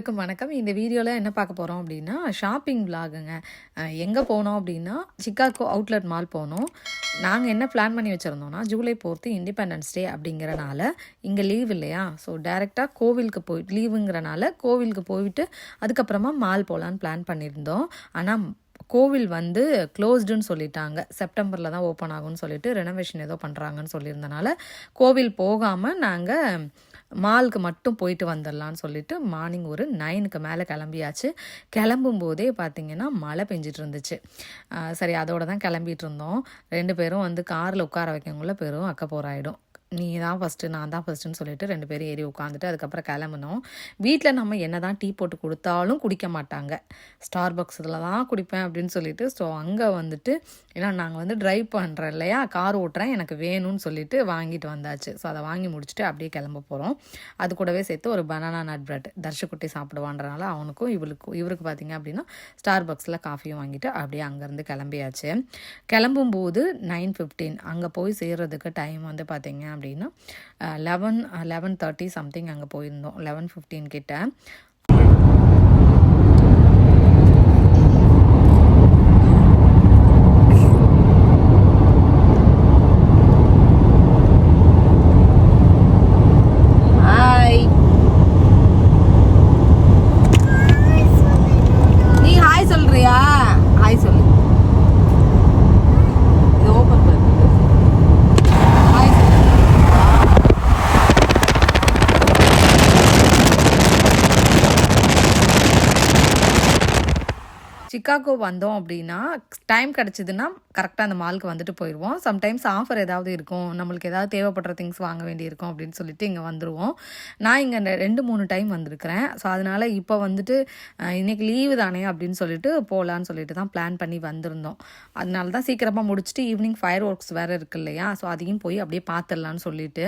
அனைவருக்கும் வணக்கம். இந்த வீடியோவில் என்ன பார்க்க போகிறோம் அப்படின்னா ஷாப்பிங் விலாகுங்க. எங்கே போனோம் அப்படின்னா சிக்காகோ அவுட்லெட் மால் போனோம். நாங்கள் என்ன பிளான் பண்ணி வச்சுருந்தோம்னா ஜூலை 4 இண்டிபெண்டன்ஸ் டே அப்படிங்கிறனால இங்கே லீவ் இல்லையா, ஸோ டைரெக்டாக கோவிலுக்கு போயிட்டு லீவுங்கிறனால கோவிலுக்கு போயிட்டு அதுக்கப்புறமா மால் போகலான்னு பிளான் பண்ணியிருந்தோம். ஆனால் கோவில் வந்து க்ளோஸ்டுன்னு சொல்லிட்டாங்க. செப்டம்பரில் தான் ஓப்பன் ஆகும்னு சொல்லிட்டு ரெனோவேஷன் ஏதோ பண்ணுறாங்கன்னு சொல்லியிருந்தனால கோவில் போகாமல் நாங்கள் மாலுக்கு மட்டும் போயிட்டு வந்துடலான்னு சொல்லிட்டு மார்னிங் ஒரு 9க்கு மேலே கிளம்பியாச்சு. கிளம்பும் போதே பார்த்திங்கன்னா மழை பெஞ்சிட்டு இருந்துச்சு. சரி, அதோடு தான் கிளம்பிட்டு இருந்தோம். 2 பேரும் வந்து காரில் உட்கார வைக்கக்குள்ள பெரும் அக்கப்போராயிடும். நீ தான் ஃபஸ்ட்டு நான் தான் ஃபஸ்ட்டுன்னு சொல்லிட்டு 2 பேரும் ஏறி உட்காந்துட்டு அதுக்கப்புறம் கிளம்புனோம். வீட்டில் நம்ம என்ன தான் டீ போட்டு கொடுத்தாலும் குடிக்க மாட்டாங்க. ஸ்டார் பாக்ஸில் தான் குடிப்பேன் அப்படின்னு சொல்லிட்டு, ஸோ அங்கே வந்துட்டு ஏன்னா நாங்கள் வந்து ட்ரைவ் பண்ணுறேன் இல்லையா, கார் ஓட்டுறேன், எனக்கு வேணும்னு சொல்லிட்டு வாங்கிட்டு வந்தாச்சு. ஸோ அதை வாங்கி முடிச்சுட்டு அப்படியே கிளம்ப போகிறோம். அது கூடவே சேர்த்து ஒரு பனானா நட் பிரெட் தர்ஷக்குட்டி சாப்பிடுவான்றனால அவனுக்கும் இவருக்கு பார்த்திங்க அப்படின்னா ஸ்டார் பாக்ஸில் காஃபியும் வாங்கிட்டு அப்படியே அங்கேருந்து கிளம்பியாச்சு. கிளம்பும்போது 9:15 அங்கே போய் சேர்றதுக்கு டைம் வந்து பார்த்திங்க அப்படின்னா 11:30 சம்திங் அங்கே போயிருந்தோம். 11:15 கிட்ட. நீ ஹாய் சொல்றியா? ஹாய் சொல்லு. இது ஓப்பன் பண்ணு. சிக்காகோ வந்தோம் அப்படின்னா டைம் கிடச்சிதுன்னா கரெக்டாக அந்த மாலுக்கு வந்துட்டு போயிடுவோம். சம்டைம்ஸ் ஆஃபர் ஏதாவது இருக்கும், நம்மளுக்கு ஏதாவது தேவைப்படுற திங்ஸ் வாங்க வேண்டியிருக்கும் அப்படின்னு சொல்லிட்டு இங்கே வந்துடுவோம். நான் இங்கே 2-3 டைம் வந்திருக்கிறேன். ஸோ அதனால் இப்போ வந்துட்டு இன்றைக்கி லீவு தானே அப்படின்னு சொல்லிட்டு போகலான்னு சொல்லிட்டு தான் பிளான் பண்ணி வந்திருந்தோம். அதனால தான் சீக்கிரமாக முடிச்சுட்டு ஈவினிங் ஃபயர் ஒர்க்ஸ் வேறு இருக்கு இல்லையா, ஸோ அதையும் போய் அப்படியே பார்த்துடலான்னு சொல்லிட்டு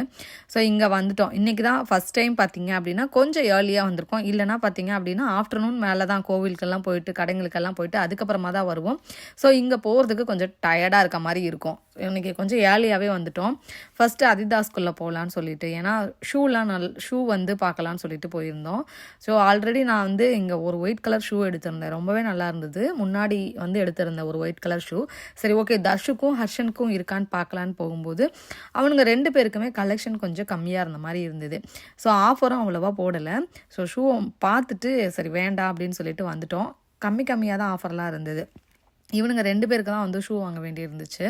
ஸோ இங்கே வந்துட்டோம். இன்றைக்கி தான் ஃபஸ்ட் டைம் பார்த்திங்க அப்படின்னா கொஞ்சம் ஏர்லியாக வந்திருக்கோம். இல்லைனா பார்த்திங்க அப்படின்னா ஆஃப்டர்நூன் மேலே தான் கோவிலுக்கெல்லாம் போயிட்டு கடைங்களுக்கெல்லாம் போயிட்டு அதுக்கப்புறமா தான் வருவோம். ஸோ இங்கே போகிறதுக்கு கொஞ்சம் டயர்டாக இருக்க மாதிரி இருக்கும். இன்றைக்கி கொஞ்சம் ஏர்லியாகவே வந்துட்டோம். ஃபஸ்ட்டு அதிதாஸ்குள்ளே போகலான்னு சொல்லிட்டு, ஏன்னா ஷூ வந்து பார்க்கலான்னு சொல்லிட்டு போயிருந்தோம். ஸோ ஆல்ரெடி நான் வந்து இங்கே ஒரு ஒயிட் கலர் ஷூ எடுத்திருந்தேன், ரொம்பவே நல்லா இருந்தது. முன்னாடி வந்து எடுத்திருந்தேன் ஒரு ஒயிட் கலர் ஷூ. சரி, ஓகே, தர்ஷுக்கும் ஹர்ஷனுக்கும் இருக்கான்னு பார்க்கலான்னு போகும்போது அவனுங்க 2 பேருக்குமே கலெக்ஷன் கொஞ்சம் கம்மியாக இருந்த மாதிரி இருந்தது. ஸோ ஆஃபரும் அவ்வளோவா போடலை. ஸோ ஷூ பார்த்துட்டு சரி வேண்டாம் அப்படின்னு சொல்லிட்டு வந்துட்டோம். கம்மியாக தான் ஆஃபர்லாம் இருந்தது. இவனுங்க 2 பேருக்கு தான் வந்து ஷூ வாங்க வேண்டி இருந்துச்சு.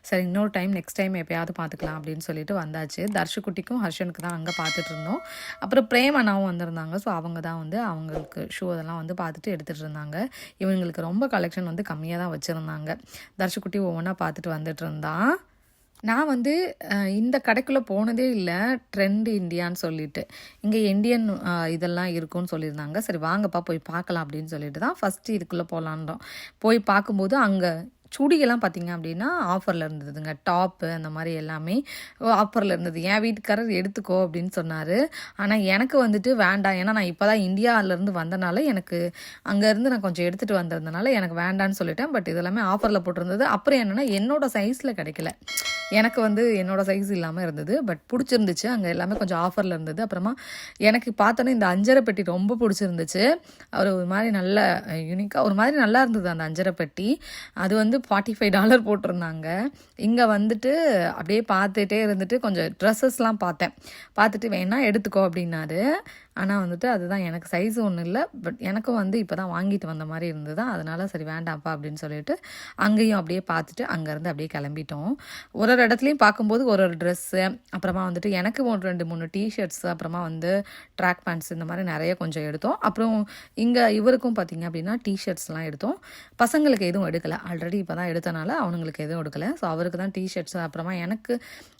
சரி, இன்னொரு டைம் நெக்ஸ்ட் டைம் எப்போயாவது பார்த்துக்கலாம் அப்படின்னு சொல்லிட்டு வந்தாச்சு. தர்ஷுக்குட்டிக்கும் ஹர்ஷனுக்கு தான் அங்கே பார்த்துட்டு இருந்தோம். அப்புறம் பிரேம் அண்ணாவும் வந்திருந்தாங்க. ஸோ அவங்க தான் வந்து அவங்களுக்கு ஷூ அதெல்லாம் வந்து பார்த்துட்டு எடுத்துகிட்டு இருந்தாங்க. இவங்களுக்கு ரொம்ப கலெக்ஷன் வந்து கம்மியாக தான் வச்சுருந்தாங்க. தர்ஷுக்குட்டி ஒவ்வொன்றா பார்த்துட்டு வந்துட்டு இருந்தான். நான் வந்து இந்த கடைக்குள்ளே போனதே இல்லை, ட்ரெண்ட் இண்டியான்னு சொல்லிட்டு. இங்கே இண்டியன் இதெல்லாம் இருக்குன்னு சொல்லியிருந்தாங்க. சரி வாங்கப்பா போய் பார்க்கலாம் அப்படின்னு சொல்லிட்டு தான் ஃபஸ்ட்டு இதுக்குள்ளே போகலான்றோம். போய் பார்க்கும்போது அங்கே சுடியெல்லாம் பார்த்திங்க அப்படின்னா ஆஃபரில் இருந்ததுங்க. டாப்பு அந்த மாதிரி எல்லாமே ஆஃபரில் இருந்தது. என் வீட்டுக்காரர் எடுத்துக்கோ அப்படின்னு சொன்னார். ஆனால் எனக்கு வந்துட்டு வேண்டாம், ஏன்னா நான் இப்போ தான் இந்தியாவிலேருந்து வந்தனால எனக்கு அங்கேருந்து நான் கொஞ்சம் எடுத்துகிட்டு வந்ததுனால எனக்கு வேண்டான்னு சொல்லிட்டேன். பட் இதெல்லாமே ஆஃபரில் போட்டிருந்தது. அப்புறம் என்னென்னா என்னோடய சைஸில் கிடைக்கல, எனக்கு வந்து என்னோடய சைஸ் இல்லாமல் இருந்தது. பட் பிடிச்சிருந்துச்சு, அங்கே எல்லாமே கொஞ்சம் ஆஃபரில் இருந்தது. அப்புறமா எனக்கு பார்த்தோன்னே இந்த அஞ்சரை பெட்டி ரொம்ப பிடிச்சிருந்துச்சு. ஒரு மாதிரி நல்ல யூனிக்காக ஒரு மாதிரி நல்லா இருந்தது அந்த அஞ்சரை பெட்டி. அது வந்து $45 போட்டிருந்தாங்க. இங்கே வந்துட்டு அப்படியே பார்த்துட்டே இருந்துட்டு கொஞ்சம் ட்ரெஸ்ஸஸ்லாம் பார்த்துட்டு வேணா எடுத்துக்கோ அப்படின்னாரு. ஆனால் வந்துட்டு அதுதான் எனக்கு சைஸ் ஒன்றும் இல்லை. பட் எனக்கும் வந்து இப்போ தான் வாங்கிட்டு வந்த மாதிரி இருந்தது. அதனால் சரி வேண்டாம்ப்பா அப்படின்னு சொல்லிட்டு அங்கேயும் அப்படியே பார்த்துட்டு அங்கேருந்து அப்படியே கிளம்பிட்டோம். ஒரு இடத்துலையும் பார்க்கும்போது ஒரு ட்ரெஸ்ஸு, அப்புறமா வந்துட்டு எனக்கு 2-3 டிஷர்ட்ஸ், அப்புறமா வந்து ட்ராக் பேண்ட்ஸ், இந்த மாதிரி நிறைய கொஞ்சம் எடுத்தோம். அப்புறம் இங்கே இவருக்கும் பார்த்திங்க அப்படின்னா டிஷர்ட்ஸ்லாம் எடுத்தோம். பசங்களுக்கு எதுவும் எடுக்கலை, ஆல்ரெடி இப்போ தான் எடுத்தனால அவனுங்களுக்கு எதுவும் எடுக்கலை. ஸோ அவருக்கு தான் டிஷர்ட்ஸ், அப்புறமா எனக்கு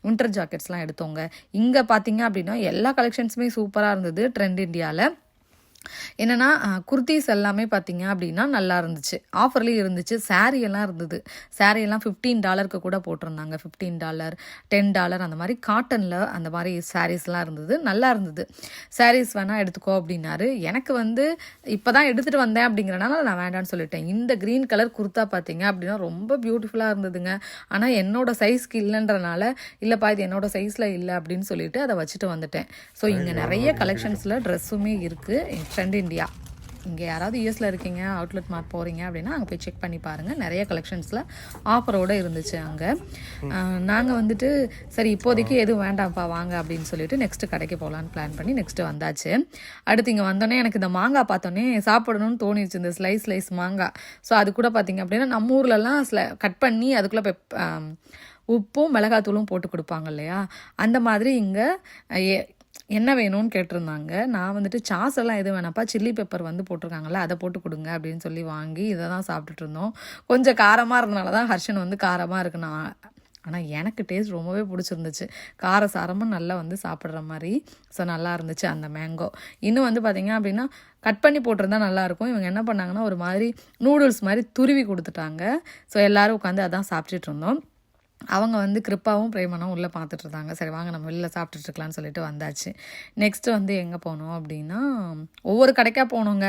வின்டர் ஜாக்கெட்ஸ்லாம் எடுத்தோங்க. இங்கே பார்த்திங்க அப்படின்னா எல்லா கலெக்ஷன்ஸுமே சூப்பராக இருந்தது ட்ரெண்ட் இண்டியாவில். என்னென்னா குர்த்திஸ் எல்லாமே பார்த்திங்க அப்படின்னா நல்லா இருந்துச்சு, ஆஃபர்லேயும் இருந்துச்சு. சாரீ எல்லாம் இருந்தது. சாரீ எல்லாம் $15 கூட போட்டிருந்தாங்க. $15, $10 அந்த மாதிரி காட்டனில் அந்த மாதிரி சாரீஸ்லாம் இருந்தது, நல்லா இருந்தது. சாரீஸ் வேணால் எடுத்துக்கோ அப்படின்னாரு. எனக்கு வந்து இப்போ தான் எடுத்துகிட்டு வந்தேன் அப்படிங்கிறனால நான் வேண்டான்னு சொல்லிட்டேன். இந்த க்ரீன் கலர் குர்த்தா பார்த்திங்க அப்படின்னா ரொம்ப பியூட்டிஃபுல்லாக இருந்ததுங்க. ஆனால் என்னோட சைஸ்க்கு இல்லைன்றனால இல்லைப்பா இது என்னோட சைஸில் இல்லை அப்படின்னு சொல்லிட்டு அதை வச்சுட்டு வந்துட்டேன். ஸோ இங்கே நிறைய கலெக்ஷன்ஸில் ட்ரெஸ்ஸுமே இருக்குது. Trend India. இங்கே யாராவது யூஎஸில் இருக்கீங்க, அவுட்லெட் மார்ட் போகிறீங்க அப்படின்னா அங்கே போய் செக் பண்ணி பாருங்கள். நிறைய கலெக்ஷன்ஸில் ஆஃபரோடு இருந்துச்சு அங்கே. நாங்கள் வந்துட்டு சரி இப்போதைக்கு எதுவும் வேண்டாம்ப்பா வாங்க அப்படின்னு சொல்லிட்டு நெக்ஸ்ட்டு கடைக்கு போகலான்னு பிளான் பண்ணி நெக்ஸ்ட்டு வந்தாச்சு. அடுத்து இங்கே வந்தோடனே எனக்கு இந்த மாங்காய் பார்த்தோன்னே சாப்பிடணும்னு தோணிடுச்சு, இந்த ஸ்லைஸ் மாங்காய். ஸோ அது கூட பார்த்திங்க அப்படின்னா நம்ம ஊர்லலாம் கட் பண்ணி அதுக்குள்ளே உப்பும் மிளகாத்தூளும் போட்டு கொடுப்பாங்க இல்லையா, அந்த மாதிரி இங்கே என்ன வேணும்னு கேட்டிருந்தாங்க. நான் வந்துட்டு சாஸ் எல்லாம் எதுவும் வேணாப்பா, சில்லி பெப்பர் வந்து போட்டிருக்காங்கல்ல அதை போட்டு கொடுங்க அப்படின்னு சொல்லி வாங்கி இதை தான் சாப்பிட்டுட்டு இருந்தோம். கொஞ்சம் காரமாக இருந்தனால தான் ஹர்ஷன் வந்து காரமாக இருக்குண்ணா, ஆனால் எனக்கு டேஸ்ட் ரொம்பவே பிடிச்சிருந்துச்சு. காரசாரமாக நல்லா வந்து சாப்பிட்ற மாதிரி. ஸோ நல்லா இருந்துச்சு அந்த மேங்கோ. இன்னும் வந்து பார்த்திங்க அப்படின்னா கட் பண்ணி போட்டிருந்தா நல்லாயிருக்கும். இவங்க என்ன பண்ணாங்கன்னா ஒரு மாதிரி நூடுல்ஸ் மாதிரி துருவி கொடுத்துட்டாங்க. ஸோ எல்லோரும் உட்காந்து அதான் சாப்பிட்டுட்டு இருந்தோம். அவங்க வந்து கிருப்பாவும் பிரேமனும் உள்ளே பார்த்துட்டு இருந்தாங்க. சரி வாங்க நம்ம வெளில சாப்பிட்டுட்ருக்கலான்னு சொல்லிட்டு வந்தாச்சு. நெக்ஸ்ட்டு வந்து எங்கே போனோம் அப்படின்னா ஒவ்வொரு கடைக்காக போனோங்க.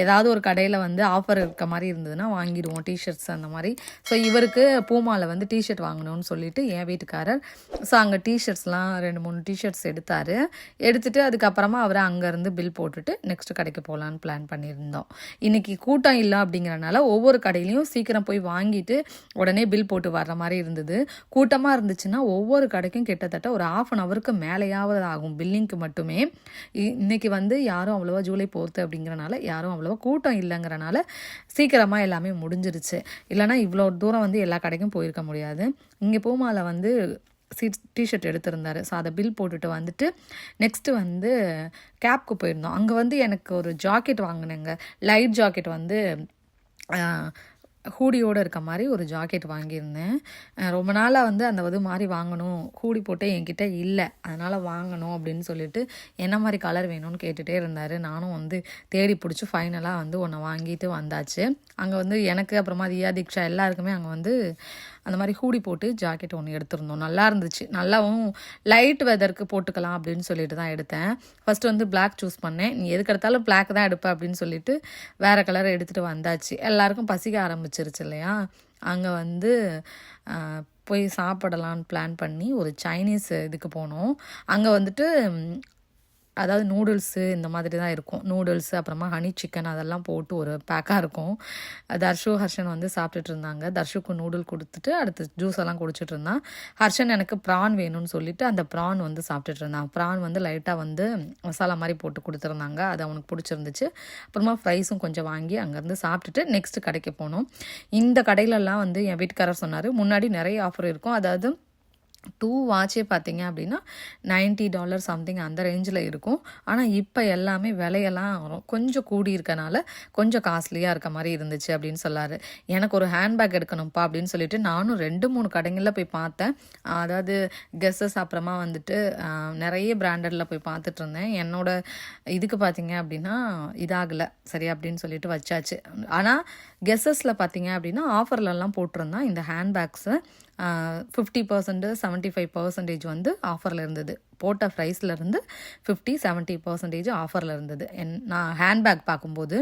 ஏதாவது ஒரு கடையில் வந்து ஆஃபர் இருக்க மாதிரி இருந்ததுன்னா வாங்கிடுவோம், டிஷர்ட்ஸ் அந்த மாதிரி. ஸோ இவருக்கு பூமாவில் வந்து டிஷர்ட் வாங்கணும்னு சொல்லிட்டு என் வீட்டுக்காரர் ஸோ அங்கே டிஷர்ட்ஸ்லாம் 2-3 டிஷர்ட்ஸ் எடுத்துகிட்டு அதுக்கப்புறமா அவரை அங்கேருந்து பில் போட்டுட்டு நெக்ஸ்ட்டு கடைக்கு போகலான்னு பிளான் பண்ணியிருந்தோம். இன்றைக்கி கூட்டம் இல்லை அப்படிங்கிறனால ஒவ்வொரு கடையிலையும் சீக்கிரம் போய் வாங்கிட்டு உடனே பில் போட்டு வர்ற மாதிரி இருந்தது. கூட்டமாக இருந்துச்சுன்னா ஒவ்வொரு கடைக்கும் கிட்டத்தட்ட ஒரு 1/2 hourக்கு மேலேயாவது ஆகும் பில்லிங்க்கு மட்டுமே. இன்னைக்கு வந்து யாரும் அவ்வளோவா ஜூலை 4 அப்படிங்கிறனால யாரும் அவ்வளோவா கூட்டம் இல்லைங்கிறனால சீக்கிரமாக எல்லாமே முடிஞ்சிருச்சு. இல்லைனா இவ்வளோ தூரம் வந்து எல்லா கடைக்கும் போயிருக்க முடியாது. இங்கே பூமால வந்து டிஷர்ட் எடுத்திருந்தாரு. ஸோ அதை பில் போட்டுட்டு வந்துட்டு நெக்ஸ்ட்டு வந்து கேப்க்கு போயிருந்தோம். அங்கே வந்து எனக்கு ஒரு ஜாக்கெட் வாங்கினேங்க. லைட் ஜாக்கெட் வந்து ஹூடியோடு இருக்க மாதிரி ஒரு ஜாக்கெட் வாங்கியிருந்தேன். ரொம்ப நாளாக வந்து அந்த இது மாதிரி வாங்கணும், ஹூடி போட்டு என்கிட்ட இல்லை, அதனால் வாங்கணும் அப்படின்னு சொல்லிட்டு என்ன மாதிரி கலர் வேணும்னு கேட்டுகிட்டே இருந்தார். நானும் வந்து தேடி பிடிச்சி ஃபைனலாக வந்து ஒன்று வாங்கிட்டு வந்தாச்சு. அங்கே வந்து எனக்கு அப்புறமா தியா தீக்ஷா எல்லாருக்குமே அங்கே வந்து அந்த மாதிரி ஹூடி போட்டு ஜாக்கெட் ஒன்று எடுத்திருந்தோம். நல்லா இருந்துச்சு. நல்லாவும் லைட் வெதருக்கு போட்டுக்கலாம் அப்படின்னு சொல்லிட்டு தான் எடுத்தேன். ஃபஸ்ட்டு வந்து பிளாக் சூஸ் பண்ணேன். நீ எதுக்கு எடுத்தாலும் பிளாக் தான் எடுப்பேன் அப்படின்னு சொல்லிட்டு வேறு கலரை எடுத்துகிட்டு வந்தாச்சு. எல்லாருக்கும் பசிக்க ஆரம்பிச்சிருச்சு இல்லையா. அங்கே வந்து போய் சாப்பிடலான்னு பிளான் பண்ணி ஒரு சைனீஸ் இதுக்கு போனோம். அங்கே வந்துட்டு அதாவது நூடுல்ஸு இந்த மாதிரி தான் இருக்கும். நூடுல்ஸு அப்புறமா ஹனி சிக்கன் அதெல்லாம் போட்டு ஒரு பேக்காக இருக்கும். தர்ஷு ஹர்ஷன் வந்து சாப்பிட்டுட்டு இருந்தாங்க. தர்ஷுக்கு நூடுல் கொடுத்துட்டு அடுத்து ஜூஸ் எல்லாம் குடிச்சிட்டு இருந்தான். ஹர்ஷன் எனக்கு ப்ரான் வேணும்னு சொல்லிட்டு அந்த ப்ரான் வந்து சாப்பிட்டுட்டு இருந்தான். ப்ரான் வந்து லைட்டாக வந்து மசாலா மாதிரி போட்டு கொடுத்துருந்தாங்க. அது அவனுக்கு பிடிச்சிருந்துச்சு. அப்புறமா ஃப்ரைஸும் கொஞ்சம் வாங்கி அங்கேருந்து சாப்பிட்டுட்டு நெக்ஸ்ட்டு கடைக்கு போனோம். இந்த கடையிலலாம் வந்து என் வீட்டுக்காரர் சொன்னார் முன்னாடி நிறைய ஆஃபர் இருக்கும். அதாவது 2 வாட்சே பார்த்தீங்க அப்படின்னா $90 சம்திங் அந்த ரேஞ்சில் இருக்கும். ஆனால் இப்போ எல்லாமே விலையெல்லாம் கொஞ்சம் கூடி இருக்கனால கொஞ்சம் காஸ்ட்லியாக இருக்க மாதிரி இருந்துச்சு அப்படின்னு சொல்லார். எனக்கு ஒரு ஹேண்ட்பேக் எடுக்கணும்ப்பா அப்படின்னு சொல்லிட்டு நானும் 2-3 கடைகளில் போய் பார்த்தேன். அதாவது கெஸ்ஸஸ் அப்புறமா வந்துட்டு நிறைய பிராண்டடில் போய் பார்த்துட்டு இருந்தேன். என்னோட இதுக்கு பார்த்தீங்க அப்படின்னா இதாகலை சரி அப்படின்னு சொல்லிட்டு வச்சாச்சு. ஆனால் கெஸ்ஸஸில் பார்த்தீங்க அப்படின்னா ஆஃபர்லலாம் போட்டிருந்தான் இந்த ஹேண்ட்பேக்ஸு 50% 75% வந்து ஆஃபரில் இருந்தது. போட்ட ப்ரைஸ்லேருந்து 50-70% ஆஃபரில் இருந்தது. நான் ஹேண்ட்பேக் பார்க்கும்போது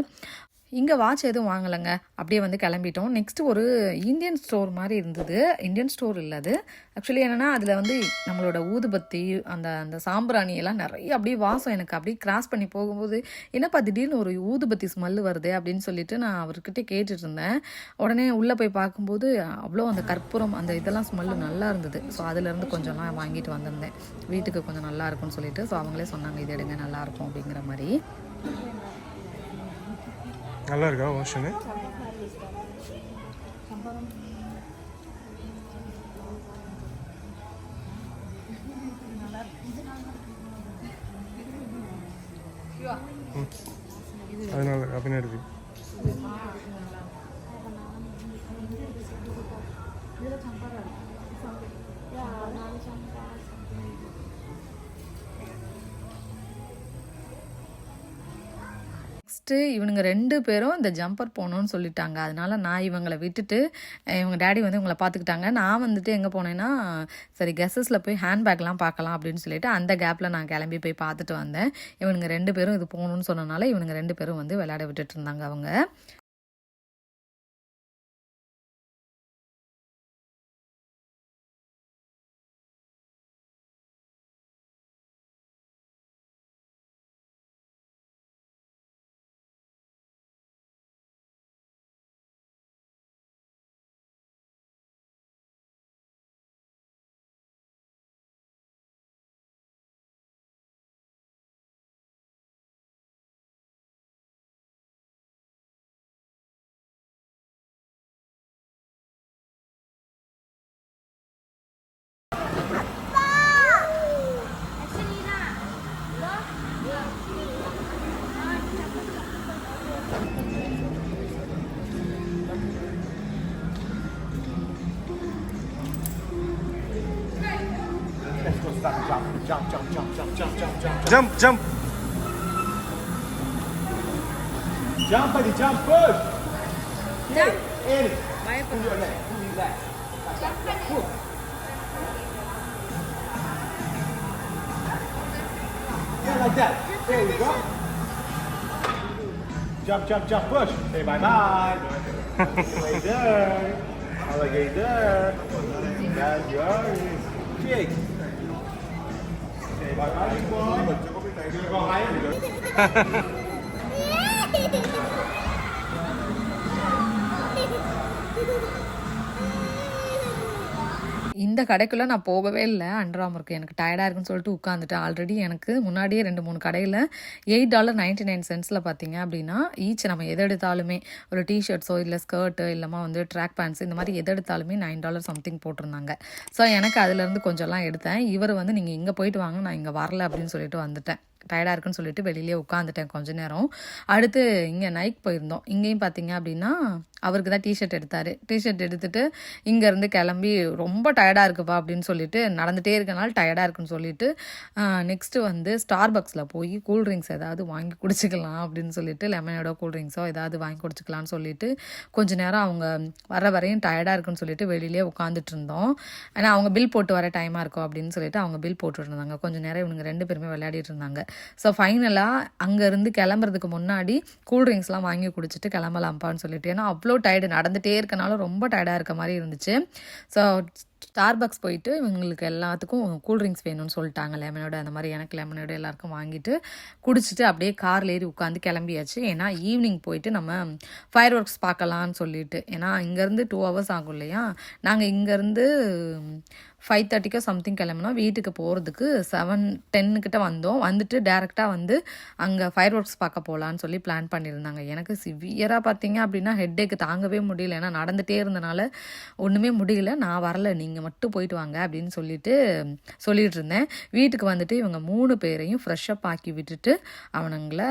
இங்கே வாட்ச் எதுவும் வாங்கலைங்க. அப்படியே வந்து கிளம்பிட்டோம். நெக்ஸ்ட்டு ஒரு இந்தியன் ஸ்டோர் மாதிரி இருந்தது. இந்தியன் ஸ்டோர் இல்லை அது. ஆக்சுவலி என்னென்னா அதில் வந்து நம்மளோட ஊதுபத்தி அந்த சாம்பிராணி எல்லாம் நிறைய அப்படியே வாசம் எனக்கு அப்படியே கிராஸ் பண்ணி போகும்போது என்னப்பா திடீர்னு ஒரு ஊதுபத்தி ஸ்மெல்லு வருது அப்படின்னு சொல்லிட்டு நான் அவர்கிட்ட கேட்டுட்டு இருந்தேன். உடனே உள்ளே போய் பார்க்கும்போது அவ்வளோ அந்த கற்பூரம் அந்த இதெல்லாம் ஸ்மெல்லு நல்லா இருந்தது. ஸோ அதுலேருந்து கொஞ்சம்லாம் வாங்கிட்டு வந்திருந்தேன். வீட்டுக்கு கொஞ்சம் நல்லா இருக்கும்னு சொல்லிட்டு. ஸோ அவங்களே சொன்னாங்க இது எடுங்க நல்லாயிருக்கும் அப்படிங்கிற மாதிரி. நல்லா இருக்கா ஓஷனு? அதனால பின்னாடி நெக்ஸ்ட்டு இவனுங்க 2 பேரும் இந்த ஜம்பர் போகணுன்னு சொல்லிட்டாங்க. அதனால் நான் இவங்களை விட்டுட்டு இவங்க டேடி வந்து இவங்களை பார்த்துக்கிட்டாங்க. நான் வந்துட்டு எங்கே போனேன்னா சரி கெஸ்ஸஸில் போய் ஹேண்ட்பேக்லாம் பார்க்கலாம் அப்படின்னு சொல்லிட்டு அந்த கேப்பில் நான் கிளம்பி போய் பார்த்துட்டு வந்தேன். இவனுங்க 2 பேரும் இது போகணுன்னு சொன்னனால இவனுங்க 2 பேரும் வந்து விளையாட விட்டுட்டு இருந்தாங்க அவங்க. Jump, jump. Jump, buddy, jump, push. Jump. In. பயப்பட Pull your leg, pull your leg. Pull. Yeah, like that. There you go. Jump, jump, jump, push. Say bye-bye. Alligator. Alligator. That's yours. Jake. Say bye-bye, big boy. You gonna go higher? இந்த கடைக்குள்ளே நான் போகவே இல்லை. Under ஆர்மருக்கு எனக்கு டயர்டாக இருக்குன்னு சொல்லிட்டு உட்காந்துட்டேன். ஆல்ரெடி எனக்கு முன்னாடியே 2-3 கடையில் $8.99 பார்த்தீங்க அப்படின்னா ஈச் நம்ம எது எடுத்தாலுமே ஒரு டிஷர்ட்ஸோ இல்லை ஸ்கர்ட்டு இல்லைமா வந்து ட்ராக் பேண்ட்ஸ் இந்த மாதிரி எது எடுத்தாலுமே $9 சம்திங் போட்டிருந்தாங்க. ஸோ எனக்கு அதுலேருந்து கொஞ்சம்லாம் எடுத்தேன். இவர் வந்து நீங்கள் இங்கே போயிட்டு வாங்க, நான் இங்கே வரல அப்படின்னு சொல்லிட்டு வந்துட்டேன். டயர்டாக இருக்குன்னு சொல்லிட்டு வெளியிலே உட்காந்துட்டேன் கொஞ்ச நேரம். அடுத்து இங்கே நைக் போயிருந்தோம். இங்கேயும் பார்த்தீங்க அப்படின்னா அவருக்கு தான் டிஷர்ட் எடுத்தார். டிஷர்ட் எடுத்துகிட்டு இங்கேருந்து கிளம்பி ரொம்ப டயர்டாக இருக்குப்பா அப்படின்னு சொல்லிட்டு நடந்துகிட்டே இருக்கனால டயர்டாக இருக்குன்னு சொல்லிட்டு நெக்ஸ்ட்டு வந்து ஸ்டார்பக்ஸில் போய் கூல்ட்ரிங்க்ஸ் ஏதாவது வாங்கி குடிச்சிக்கலாம் அப்படின்னு சொல்லிட்டு லெமனோட கூல்ட்ரிங்க்ஸோ ஏதாவது வாங்கி குடிச்சிக்கலான்னு சொல்லிட்டு கொஞ்ச நேரம் அவங்க வர வரையும் டயர்டாக இருக்குன்னு சொல்லிட்டு வெளியிலே உட்காந்துட்டு இருந்தோம். ஏன்னா அவங்க பில் போட்டு வர டைமாக இருக்கும் அப்படின்னு சொல்லிட்டு அவங்க பில் போட்டுட்டு இருந்தாங்க. கொஞ்சம் நேரம் இவங்க 2 பேருமே விளையாடிட்டு இருந்தாங்க. ஸோ ஃபைனலாக அங்கேருந்து கிளம்புறதுக்கு முன்னாடி கூல்ட்ரிங்க்ஸ்லாம் வாங்கி குடிச்சிட்டு கிளம்பலாம்ப்பான்னு சொல்லிட்டு, ஏன்னா அவ்வளோ டயர்டு நடந்துகிட்டே இருக்கனால ரொம்ப டயர்டாக இருக்க மாதிரி இருந்துச்சு. ஸோ ஸ்டார்பக்ஸ் போயிட்டு இவங்களுக்கு எல்லாத்துக்கும் கூல்ட்ரிங்க்ஸ் வேணும்னு சொல்லிட்டாங்க. லெமனோட அந்த மாதிரி எனக்கு லெமனோட எல்லாருக்கும் வாங்கிட்டு குடிச்சிட்டு அப்படியே காரில் ஏறி உட்காந்து கிளம்பியாச்சு. ஏன்னா ஈவினிங் போயிட்டு நம்ம ஃபயர் ஒர்க்ஸ் பார்க்கலான்னு சொல்லிட்டு, ஏன்னா இங்கேருந்து 2 hours ஆகும் இல்லையா. நாங்கள் இங்கேருந்து 5:30 சம்திங் கிளம்பினோம். வீட்டுக்கு போகிறதுக்கு 7:10 கிட்ட வந்தோம். வந்துட்டு டேரெக்டாக வந்து அங்கே ஃபயர் ஒர்க்ஸ் பார்க்க போகலான்னு சொல்லி பிளான் பண்ணியிருந்தாங்க. எனக்கு சிவியராக பார்த்தீங்க அப்படின்னா ஹெட்டேக்கு தாங்கவே முடியல. ஏன்னா நடந்துகிட்டே இருந்தனால ஒன்றுமே முடியல. நான் வரல, நீங்கள் மட்டும் போயிட்டு வாங்க அப்படின்னு சொல்லிட்டு இருந்தேன். வீட்டுக்கு வந்துட்டு இவங்க 3 பேரையும் ஃப்ரெஷ்ஷப் ஆக்கி விட்டுட்டு அவனுங்களை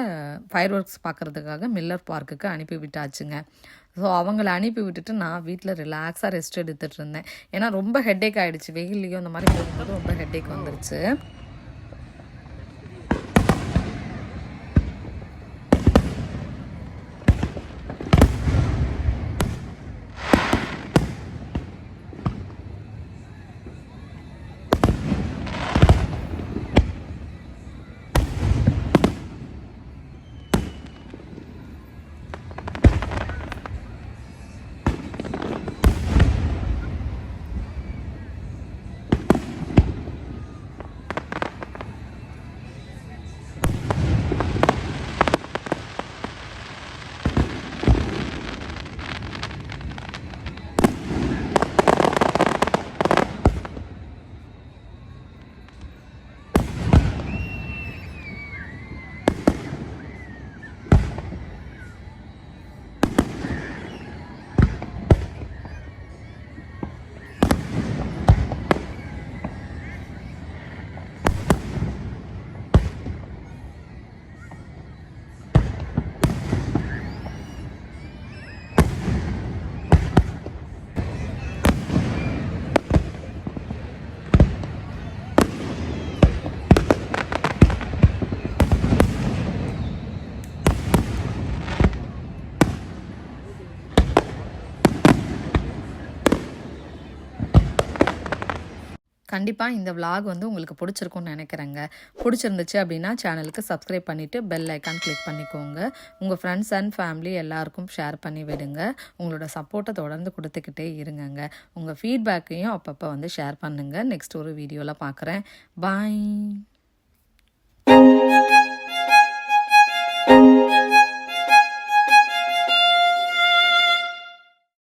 ஃபயர் ஒர்க்ஸ் பார்க்குறதுக்காக மில்லர் பார்க்குக்கு அனுப்பி விட்டாச்சுங்க. ஸோ அவங்கள அனுப்பி விட்டுட்டு நான் வீட்டில் ரிலாக்ஸாக ரெஸ்ட் எடுத்துகிட்டு இருந்தேன். ஏன்னா ரொம்ப ஹெட்டேக் ஆகிடுச்சு. வெயிலையும் அந்த மாதிரி போகும்போது ரொம்ப ஹெட்டேக் வந்துருச்சு. கண்டிப்பாக இந்த விலாக் வந்து உங்களுக்கு பிடிச்சிருக்கும்னு நினைக்கிறேங்க. பிடிச்சிருந்துச்சு அப்படின்னா சேனலுக்கு சப்ஸ்கிரைப் பண்ணிவிட்டு பெல் ஐக்கான் கிளிக் பண்ணிக்கோங்க. உங்கள் ஃப்ரெண்ட்ஸ் அண்ட் ஃபேமிலி எல்லாருக்கும் ஷேர் பண்ணி விடுங்க. உங்களோட சப்போர்ட்டை தொடர்ந்து கொடுத்துக்கிட்டே இருங்கங்க. உங்கள் ஃபீட்பேக்கையும் அப்பப்போ வந்து ஷேர் பண்ணுங்கள். நெக்ஸ்ட் ஒரு வீடியோவில் பார்க்குறேன். பாய்.